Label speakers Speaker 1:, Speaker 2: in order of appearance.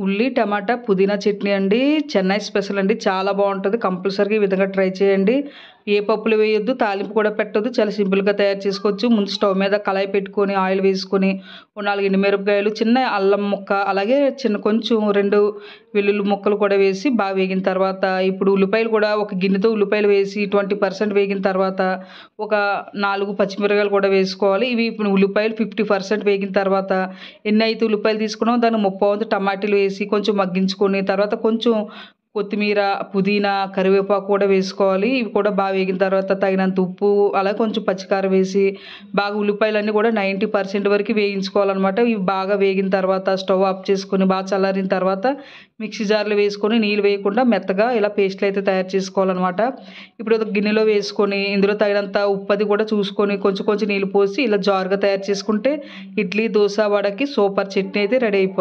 Speaker 1: ఉల్లి, టమాటా, పుదీనా చట్నీ అండి. చెన్నై స్పెషల్ అండి. చాలా బావుంటది. కంపల్సరీగా ఈ విధంగా ట్రై చేయండి. ఏ పప్పులు వేయొద్దు, తాలింపు కూడా పెట్టొద్దు. చాలా సింపుల్‌గా తయారు చేసుకోవచ్చు. ముందు స్టవ్ మీద కళాయి పెట్టుకొని, ఆయిల్ వేసుకొని, ఓ 4 ఎండుమిరపకాయలు, చిన్న అల్లం ముక్క, అలాగే కొంచెం 2 వెల్లుల్లి ముక్కలు కూడా వేసి బాగా వేగిన తర్వాత, ఇప్పుడు ఉల్లిపాయలు కూడా ఒక గిన్నెతో ఉల్లిపాయలు వేసి 20% వేగిన తర్వాత, ఒక 4 పచ్చిమిరపకాయలు కూడా వేసుకోవాలి. ఇవి ఇప్పుడు ఉల్లిపాయలు 50% వేగిన తర్వాత, ఎన్నైతే ఉల్లిపాయలు తీసుకున్నామో దాన్ని ముప్పావంతు టమాటాలు వేసి కొంచెం మగ్గించుకొని, తర్వాత కొంచెం కొత్తిమీర, పుదీనా, కరివేపాకు కూడా వేసుకోవాలి. ఇవి కూడా బాగా వేగిన తర్వాత తగినంత ఉప్పు, అలాగే కొంచెం పచ్చికారం వేసి బాగా ఉల్లిపాయలన్నీ కూడా 90% వరకు వేయించుకోవాలనమాట. ఇవి బాగా వేగిన తర్వాత స్టవ్ ఆఫ్ చేసుకొని బాగా చల్లారిన తర్వాత మిక్సీ జార్‌లో వేసుకొని నీళ్ళు వేయకుండా మెత్తగా ఇలా పేస్టులు అయితే తయారు చేసుకోవాలనమాట. ఇప్పుడు ఒక గిన్నెలో వేసుకొని ఇందులో తగినంత ఉప్పు అది కూడా చూసుకొని కొంచెం కొంచెం నీళ్ళు పోసి ఇలా జారుగా తయారు చేసుకుంటే ఇడ్లీ, దోస, వడకి సూపర్ చట్నీ అయితే రెడీ అయిపోతుంది.